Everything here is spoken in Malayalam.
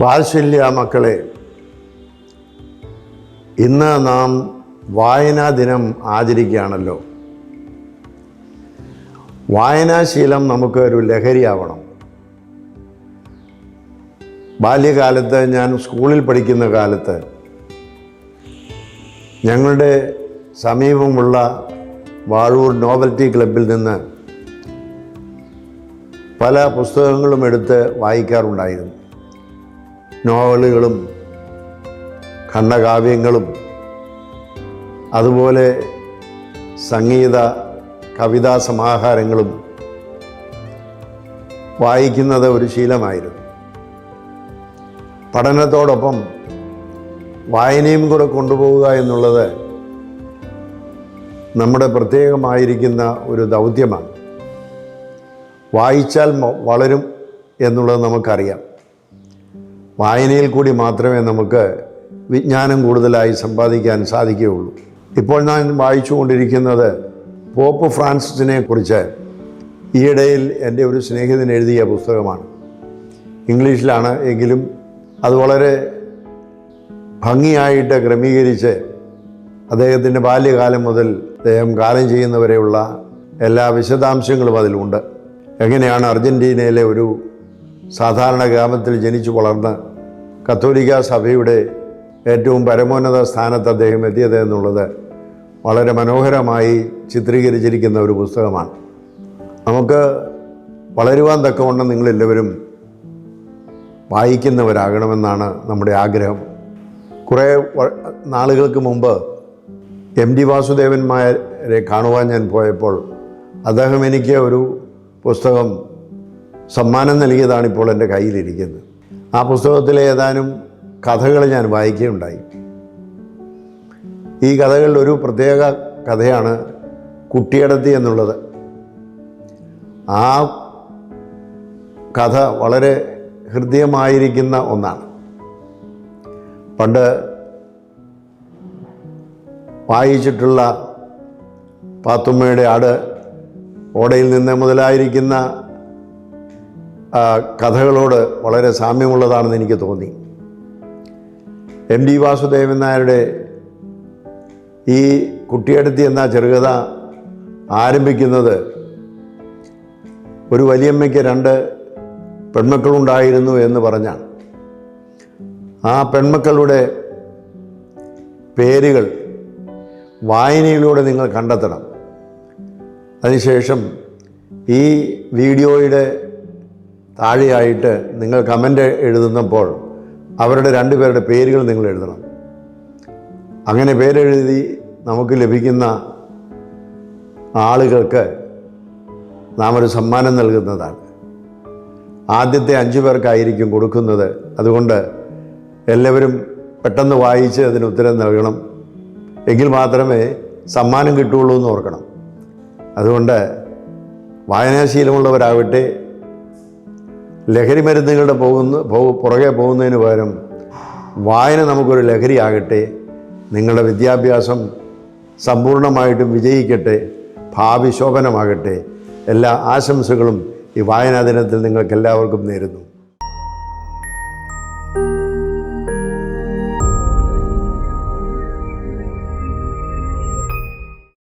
വാത്സല്യ മക്കളെ, ഇന്ന് നാം വായനാ ദിനം ആചരിക്കുകയാണല്ലോ. വായനാശീലം നമുക്ക് ഒരു ലഹരിയാവണം. ബാല്യകാലത്ത്, ഞാൻ സ്കൂളിൽ പഠിക്കുന്ന കാലത്ത്, ഞങ്ങളുടെ സമീപമുള്ള വാഴൂർ നോവൽറ്റി ക്ലബിൽ നിന്ന് പല പുസ്തകങ്ങളും എടുത്ത് വായിക്കാറുണ്ടായിരുന്നു. നോവലുകളും ഖണ്ഡകാവ്യങ്ങളും അതുപോലെ സംഗീത കവിതാ സമാഹാരങ്ങളും വായിക്കുന്നത് ഒരു ശീലമായിരുന്നു. പഠനത്തോടൊപ്പം വായനയും കൂടെ കൊണ്ടുപോവുക എന്നുള്ളത് നമ്മുടെ പ്രത്യേകമായിരിക്കുന്ന ഒരു ദൗത്യമാണ്. വായിച്ചാൽ വളരും എന്നുള്ളത് നമുക്കറിയാം. വായനയിൽ കൂടി മാത്രമേ നമുക്ക് വിജ്ഞാനം കൂടുതലായി സമ്പാദിക്കാൻ സാധിക്കുകയുള്ളൂ. ഇപ്പോൾ ഞാൻ വായിച്ചുകൊണ്ടിരിക്കുന്നത് പോപ്പ് ഫ്രാൻസിസിനെ കുറിച്ച് ഈയിടയിൽ എൻ്റെ ഒരു സ്നേഹിതൻ എഴുതിയ പുസ്തകമാണ്. ഇംഗ്ലീഷിലാണ്, എങ്കിലും അത് വളരെ ഭംഗിയായിട്ട് ക്രമീകരിച്ച് അദ്ദേഹത്തിൻ്റെ ബാല്യകാലം മുതൽ അദ്ദേഹം കാലം ചെയ്യുന്നവരെയുള്ള എല്ലാ വിശദാംശങ്ങളും അതിലുണ്ട്. എങ്ങനെയാണ് അർജൻറ്റീനയിലെ ഒരു സാധാരണ ഗ്രാമത്തിൽ ജനിച്ചു വളർന്ന് കത്തോലിക്ക സഭയുടെ ഏറ്റവും പരമോന്നത സ്ഥാനത്ത് അദ്ദേഹം എത്തിയത് എന്നുള്ളത് വളരെ മനോഹരമായി ചിത്രീകരിച്ചിരിക്കുന്ന ഒരു പുസ്തകമാണ്. നമുക്ക് വളരുവാൻ തക്കവണ്ണം നിങ്ങളെല്ലാവരും വായിക്കുന്നവരാകണമെന്നാണ് നമ്മുടെ ആഗ്രഹം. കുറേ നാളുകൾക്ക് മുമ്പ് MD വാസുദേവൻ നായരെ കാണുവാൻ ഞാൻ പോയപ്പോൾ അദ്ദേഹം എനിക്ക് ഒരു പുസ്തകം സമ്മാനം നൽകിയതാണ് ഇപ്പോൾ എൻ്റെ കയ്യിലിരിക്കുന്നത്. ആ പുസ്തകത്തിലെ ഏതാനും കഥകൾ ഞാൻ വായിക്കുകയുണ്ടായി. ഈ കഥകളിൽ ഒരു പ്രത്യേക കഥയാണ് കുട്ടിയടത്തി എന്നുള്ളത്. ആ കഥ വളരെ ഹൃദ്യമായിരിക്കുന്ന ഒന്നാണ്. പണ്ട് വായിച്ചിട്ടുള്ള പാത്തുമ്മയുടെ ആട്, ഓടയിൽ നിന്ന് മുതലായിരിക്കുന്ന കഥകളോട് വളരെ സാമ്യമുള്ളതാണെന്ന് എനിക്ക് തോന്നി. MD വാസുദേവൻ നായരുടെ ഈ കുട്ടിയടത്തി എന്ന ചെറുകഥ ആരംഭിക്കുന്നത് ഒരു വലിയമ്മയ്ക്ക് 2 പെൺമക്കളുണ്ടായിരുന്നു എന്ന് പറഞ്ഞാണ്. ആ പെൺമക്കളുടെ പേരുകൾ വായനയിലൂടെ നിങ്ങൾ കണ്ടെത്തണം. അതിനുശേഷം ഈ വീഡിയോയുടെ താഴെയായിട്ട് നിങ്ങൾ കമൻ്റ് എഴുതുന്നപ്പോൾ അവരുടെ 2 പേരുടെ പേരുകൾ നിങ്ങൾ എഴുതണം. അങ്ങനെ പേരെഴുതി നമുക്ക് ലഭിക്കുന്ന ആളുകൾക്ക് നാം ഒരു സമ്മാനം നൽകുന്നതാണ്. ആദ്യത്തെ 5 പേർക്കായിരിക്കും കൊടുക്കുന്നത്. അതുകൊണ്ട് എല്ലാവരും പെട്ടെന്ന് വായിച്ച് അതിന് ഉത്തരം നൽകണം. എങ്കിൽ മാത്രമേ സമ്മാനം കിട്ടുകയുള്ളൂ എന്ന് ഓർക്കണം. അതുകൊണ്ട് വായനാശീലമുള്ളവരാകട്ടെ, ലഹരി മരുന്നുകളുടെ പുറകെ പോകുന്നതിന് പകരം വായന നമുക്കൊരു ലഹരിയാകട്ടെ. നിങ്ങളുടെ വിദ്യാഭ്യാസം സമ്പൂർണ്ണമായിട്ടും വിജയിക്കട്ടെ, ഭാവി ശോഭനമാകട്ടെ. എല്ലാ ആശംസകളും ഈ വായനാ ദിനത്തിൽ നിങ്ങൾക്കെല്ലാവർക്കും നേരുന്നു.